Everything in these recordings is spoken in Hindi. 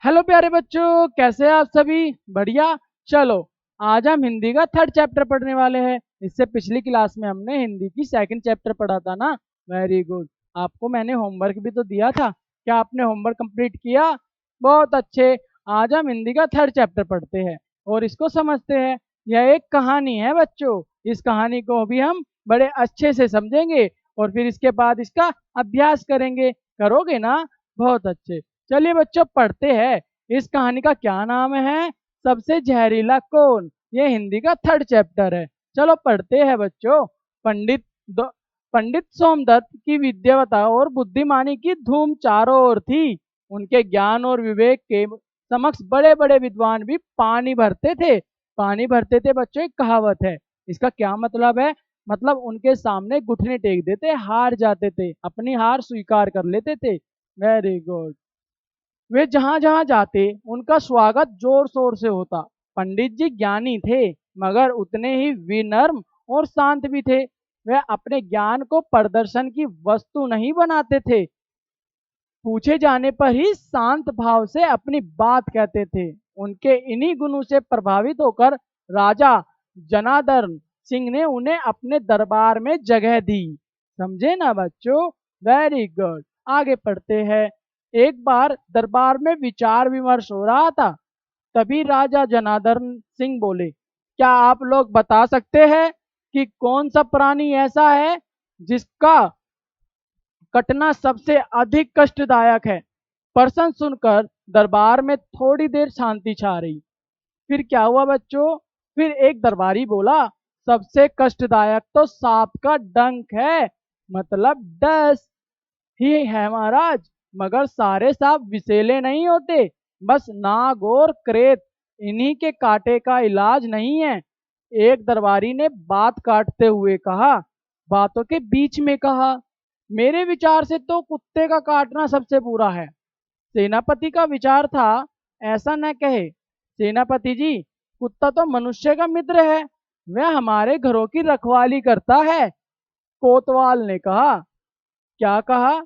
हेलो प्यारे बच्चों, कैसे हैं आप सभी? बढ़िया। चलो, आज हम हिंदी का थर्ड चैप्टर पढ़ने वाले हैं। इससे पिछली क्लास में हमने हिंदी की सेकंड चैप्टर पढ़ा था ना। Very good. आपको मैंने होमवर्क भी तो दिया था। क्या आपने होमवर्क कंप्लीट किया? बहुत अच्छे। आज हम हिंदी का थर्ड चैप्टर पढ़ते हैं और इसको समझते हैं। यह एक कहानी है बच्चों। इस कहानी को भी हम बड़े अच्छे से समझेंगे और फिर इसके बाद इसका अभ्यास करेंगे। करोगे ना? बहुत अच्छे। चलिए बच्चों, पढ़ते हैं। इस कहानी का क्या नाम है? सबसे जहरीला कौन। ये हिंदी का थर्ड चैप्टर है। चलो पढ़ते हैं बच्चों। पंडित दो, पंडित सोमदत्त की विद्वता और बुद्धिमानी की धूम चारों ओर थी। उनके ज्ञान और विवेक के समक्ष बड़े बड़े विद्वान भी पानी भरते थे। पानी भरते थे बच्चों, एक कहावत है। इसका क्या मतलब है? मतलब उनके सामने घुटने टेक देते, हार जाते थे, अपनी हार स्वीकार कर लेते थे। Very good. वे जहां जहां जाते उनका स्वागत जोर शोर से होता। पंडित जी ज्ञानी थे, मगर उतने ही विनम्र और शांत भी थे। वे अपने ज्ञान को प्रदर्शन की वस्तु नहीं बनाते थे। पूछे जाने पर ही शांत भाव से अपनी बात कहते थे। उनके इन्हीं गुणों से प्रभावित होकर राजा जनार्दन सिंह ने उन्हें अपने दरबार में जगह दी। समझे ना बच्चों? Very good. आगे पढ़ते हैं। एक बार दरबार में विचार विमर्श हो रहा था। तभी राजा जनार्दन सिंह बोले, क्या आप लोग बता सकते हैं कि कौन सा प्राणी ऐसा है जिसका कटना सबसे अधिक कष्टदायक है? प्रश्न सुनकर दरबार में थोड़ी देर शांति छा रही। फिर क्या हुआ बच्चों? फिर एक दरबारी बोला, सबसे कष्टदायक तो सांप का डंक है, मतलब डस ही है महाराज। मगर सारे सांप विषैले नहीं होते। बस नाग और क्रेत, इन्हीं के कांटे का इलाज नहीं है। एक दरबारी ने बात काटते हुए कहा, बातों के बीच में कहा, मेरे विचार से तो कुत्ते का काटना सबसे बुरा है। सेनापति का विचार था, ऐसा न कहे सेनापति जी, कुत्ता तो मनुष्य का मित्र है। वह हमारे घरों की रखवाली करता है। कोतवाल ने कहा, क्या कहा?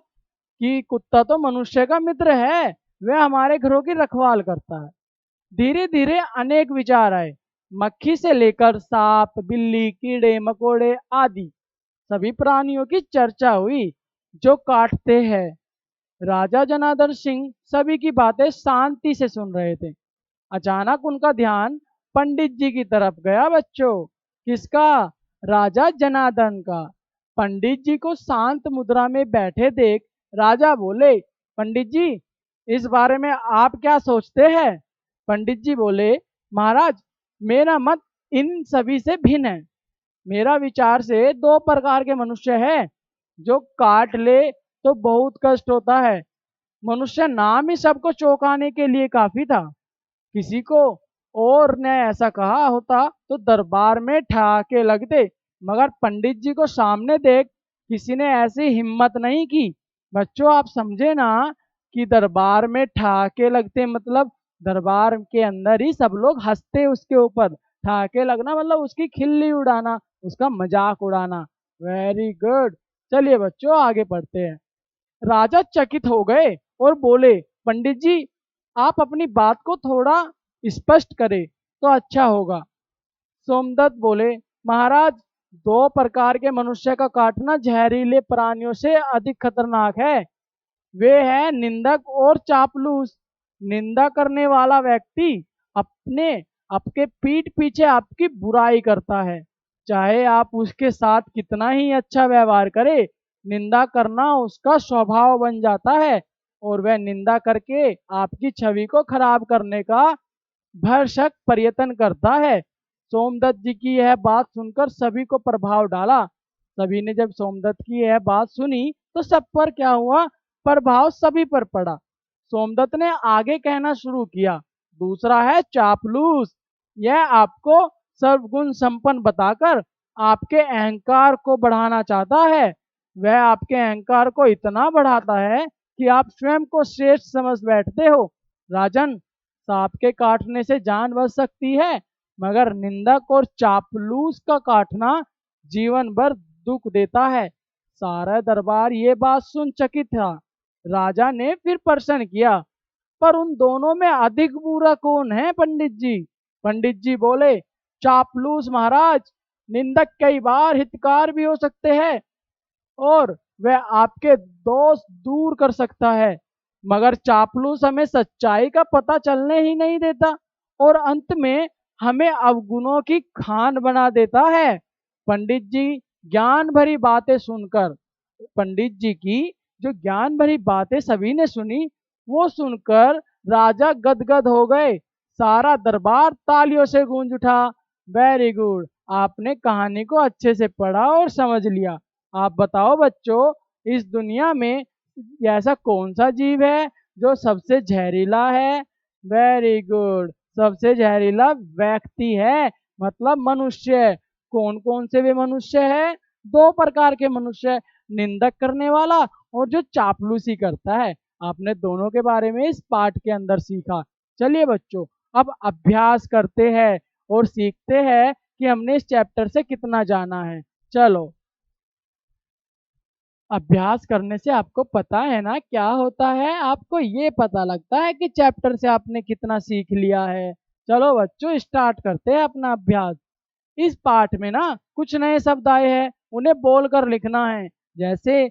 कि कुत्ता तो मनुष्य का मित्र है, वह हमारे घरों की रखवाल करता है। धीरे धीरे अनेक विचार आए। मक्खी से लेकर सांप, बिल्ली, कीड़े मकोड़े आदि सभी प्राणियों की चर्चा हुई जो काटते हैं। राजा जनार्दन सिंह सभी की बातें शांति से सुन रहे थे। अचानक उनका ध्यान पंडित जी की तरफ गया बच्चों। किसका? राजा जनार्दन का। पंडित जी को शांत मुद्रा में बैठे देख राजा बोले, पंडित जी, इस बारे में आप क्या सोचते हैं? पंडित जी बोले, महाराज, मेरा मत इन सभी से भिन्न है। मेरा विचार से दो प्रकार के मनुष्य है। जो काट ले तो बहुत कष्ट होता है। मनुष्य नाम ही सबको चौंकाने के लिए काफी था। किसी को और ने ऐसा कहा होता तो दरबार में ठहाके लगते, मगर पंडित जी को सामने देख किसी ने ऐसी हिम्मत नहीं की। बच्चों आप समझे ना कि दरबार में ठहाके लगते मतलब दरबार के अंदर ही सब लोग हंसते उसके ऊपर। ठहाके लगना मतलब उसकी खिल्ली उड़ाना, उसका मजाक उड़ाना। Very good. चलिए बच्चों, आगे पढ़ते हैं। राजा चकित हो गए और बोले, पंडित जी, आप अपनी बात को थोड़ा स्पष्ट करें तो अच्छा होगा। सोमदत्त बोले, महाराज, दो प्रकार के मनुष्य का काटना जहरीले प्राणियों से अधिक खतरनाक है। वे हैं निंदक और चापलूस। निंदा करने वाला व्यक्ति अपने आपके पीठ पीछे आपकी बुराई करता है। चाहे आप उसके साथ कितना ही अच्छा व्यवहार करें, निंदा करना उसका स्वभाव बन जाता है और वह निंदा करके आपकी छवि को खराब करने का भरसक प्रयत्न करता है। सोमदत्त जी की यह बात सुनकर सभी को प्रभाव डाला। सभी ने जब सोमदत्त की यह बात सुनी तो सब पर क्या हुआ? प्रभाव सभी पर पड़ा। सोमदत्त ने आगे कहना शुरू किया, दूसरा है चापलूस। यह आपको सर्वगुण संपन्न बताकर आपके अहंकार को बढ़ाना चाहता है। वह आपके अहंकार को इतना बढ़ाता है कि आप स्वयं को श्रेष्ठ समझ बैठते हो। राजन, सांप के काटने से जान बच सकती है, मगर निंदक और चापलूस का काटना जीवन भर दुख देता है। सारा दरबार ये बात सुन चकित था। राजा ने फिर प्रश्न किया, पर उन दोनों में अधिक बुरा कौन है पंडित जी? पंडित जी बोले, चापलूस महाराज। निंदक कई बार हितकार भी हो सकते हैं और वह आपके दोष दूर कर सकता है, मगर चापलूस हमें सच्चाई का पता चलने ही नहीं देता और अंत में हमें अवगुणों की खान बना देता है। पंडित जी ज्ञान भरी बातें सुनकर, पंडित जी की जो ज्ञान भरी बातें सभी ने सुनी, वो सुनकर राजा गदगद हो गए। सारा दरबार तालियों से गूंज उठा। वेरी गुड, आपने कहानी को अच्छे से पढ़ा और समझ लिया। आप बताओ बच्चों, इस दुनिया में ऐसा कौन सा जीव है जो सबसे जहरीला है? वेरी गुड, सबसे जहरीला व्यक्ति है, मतलब मनुष्य। कौन कौन से वे मनुष्य है? दो प्रकार के मनुष्य, निंदक करने वाला और जो चापलूसी करता है। आपने दोनों के बारे में इस पाठ के अंदर सीखा। चलिए बच्चों, अब अभ्यास करते हैं और सीखते हैं कि हमने इस चैप्टर से कितना जाना है। चलो, अभ्यास करने से आपको पता है ना क्या होता है? आपको ये पता लगता है कि चैप्टर से आपने कितना सीख लिया है। चलो बच्चों, स्टार्ट करते हैं अपना अभ्यास। इस पाठ में ना कुछ नए शब्द आए हैं, उन्हें बोलकर लिखना है। जैसे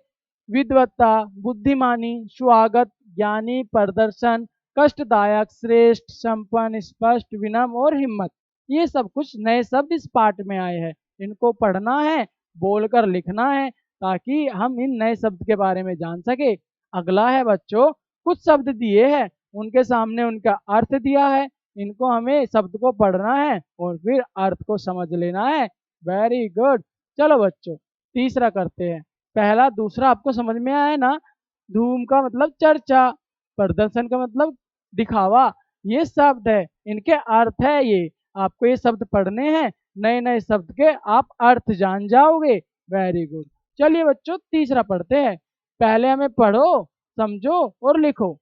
विद्वत्ता, बुद्धिमानी, स्वागत, ज्ञानी, प्रदर्शन, कष्टदायक, श्रेष्ठ, संपन्न, स्पष्ट, विनम्र और हिम्मत। ये सब कुछ नए शब्द इस पाठ में आए हैं। इनको पढ़ना है, बोलकर लिखना है, ताकि हम इन नए शब्द के बारे में जान सके। अगला है बच्चों, कुछ शब्द दिए हैं, उनके सामने उनका अर्थ दिया है। इनको हमें शब्द को पढ़ना है और फिर अर्थ को समझ लेना है। Very good. चलो बच्चों, तीसरा करते हैं। पहला दूसरा आपको समझ में आया ना? धूम का मतलब चर्चा, प्रदर्शन का मतलब दिखावा। ये शब्द है, इनके अर्थ है ये। आपको ये शब्द पढ़ने हैं, नए नए शब्द के आप अर्थ जान जाओगे। Very good. चलिए बच्चों, तीसरा पढ़ते हैं। पहले हमें पढ़ो, समझो और लिखो।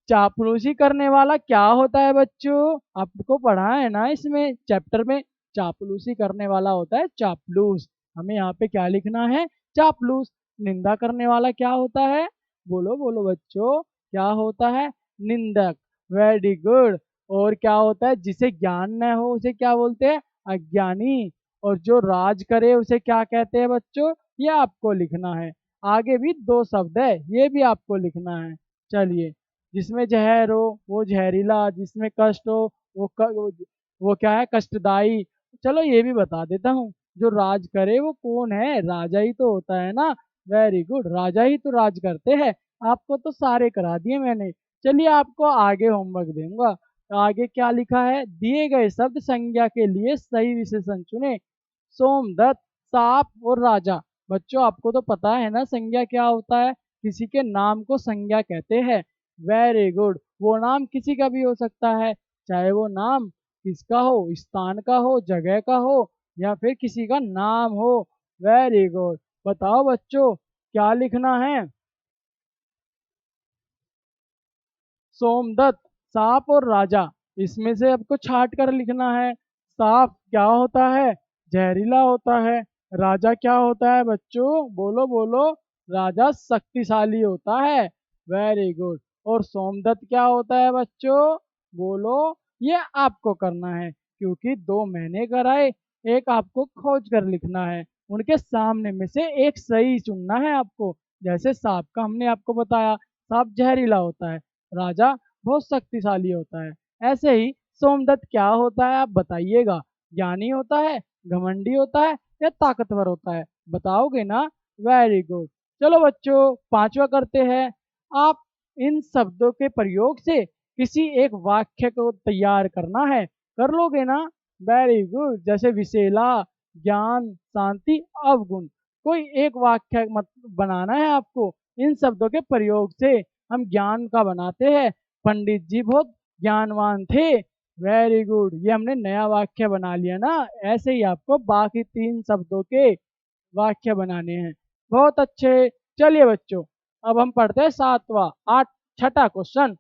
चापलूसी करने वाला क्या होता है बच्चों? आपको पढ़ा है ना इसमें चैप्टर में, चापलूसी करने वाला होता है चापलूस। हमें यहाँ पे क्या लिखना है? चापलूस। निंदा करने वाला क्या होता है? बोलो बोलो बच्चों, क्या होता है? निंदक। Very good. और क्या होता है? जिसे ज्ञान न हो उसे क्या बोलते हैं? अज्ञानी। और जो राज करे उसे क्या कहते हैं बच्चों? ये आपको लिखना है। आगे भी दो शब्द है, ये भी आपको लिखना है। चलिए, जिसमें जहर हो वो जहरीला, जिसमें कष्ट हो वो क्या है? कष्टदायी। चलो ये भी बता देता हूँ, जो राज करे वो कौन है? राजा ही तो होता है ना। वेरी गुड, राजा ही तो राज करते हैं। आपको तो सारे करा दिए मैंने। चलिए, आपको आगे होमवर्क दूंगा। आगे क्या लिखा है? दिए गए शब्द संज्ञा के लिए सही विशेषण चुने। सोमदत्त, सांप और राजा। बच्चों, आपको तो पता है ना संज्ञा क्या होता है? किसी के नाम को संज्ञा कहते हैं। Very good. वो नाम किसी का भी हो सकता है, चाहे वो नाम किसका हो, स्थान का हो, जगह का हो, या फिर किसी का नाम हो। Very good. बताओ बच्चों, क्या लिखना है? सोमदत्त, सांप और राजा। इसमें से आपको छाट कर लिखना है। सांप क्या होता है? जहरीला होता है। राजा क्या होता है बच्चों? बोलो बोलो। राजा शक्तिशाली होता है। Very good. और सोमदत्त क्या होता है बच्चों? बोलो। ये आपको करना है, क्योंकि दो मैंने कराए, एक आपको खोज कर लिखना है। उनके सामने में से एक सही चुनना है आपको। जैसे सांप का हमने आपको बताया, सांप जहरीला होता है, राजा बहुत शक्तिशाली होता है। ऐसे ही सोमदत्त क्या होता है आप बताइएगा? ज्ञानी होता है, घमंडी होता है, या ताकतवर होता है? बताओगे ना? Very good. चलो बच्चों, पांचवा करते हैं। आप इन शब्दों के प्रयोग से किसी एक वाक्य को तैयार करना है। कर लोगे ना? Very good. जैसे विशेला, ज्ञान, शांति, अवगुण। कोई एक वाक्य मत बनाना है आपको। इन शब्दों के प्रयोग से हम ज्ञान का बनाते हैं। पंडित जी बहुत ज्ञानवान थे। वेरी गुड, ये हमने नया वाक्य बना लिया ना। ऐसे ही आपको बाकी तीन शब्दों के वाक्य बनाने हैं। बहुत अच्छे। चलिए बच्चों, अब हम पढ़ते हैं सातवां आठ छठा क्वेश्चन।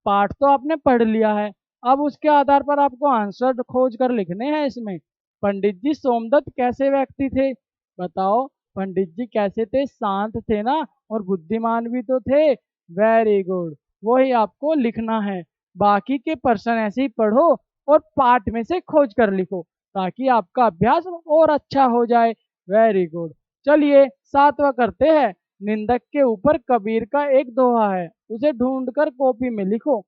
पाठ तो आपने पढ़ लिया है, अब उसके आधार पर आपको आंसर खोज कर लिखने हैं इसमें। पंडित जी सोमदत्त कैसे व्यक्ति थे? बताओ। पंडित जी कैसे थे? शांत थे ना, और बुद्धिमान भी तो थे। वेरी गुड, वही आपको लिखना है। बाकी के पर्सन ऐसे ही पढ़ो और पार्ट में से खोज कर लिखो ताकि आपका अभ्यास और अच्छा हो जाए। Very good. चलिए 7वां करते हैं। निंदक के ऊपर कबीर का एक दोहा है, उसे ढूंढकर कॉपी में लिखो।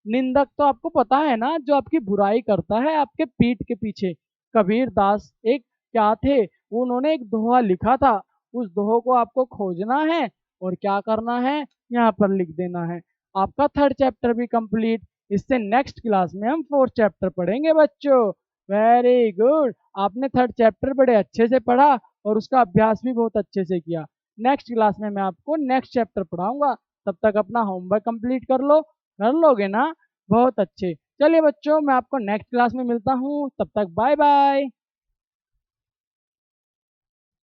निंदक तो आपको पता है ना, जो आपकी बुराई करता है आपके पीठ के पीछे। कबीर दास एक क्या थे, उन्होंने एक दोहा लिखा था। उस दोहे को आपको खोजना है और क्या करना है, यहाँ पर लिख देना है। आपका थर्ड चैप्टर भी कंप्लीट। इससे नेक्स्ट क्लास में हम फोर्थ चैप्टर पढ़ेंगे बच्चों। वेरी गुड, आपने थर्ड चैप्टर बड़े अच्छे से पढ़ा और उसका अभ्यास भी बहुत अच्छे से किया। नेक्स्ट क्लास में मैं आपको नेक्स्ट चैप्टर पढ़ाऊंगा। तब तक अपना होमवर्क कंप्लीट कर लोगे ना? बहुत अच्छे। चलिए बच्चों, मैं आपको नेक्स्ट क्लास में मिलता हूँ, तब तक बाय बाय।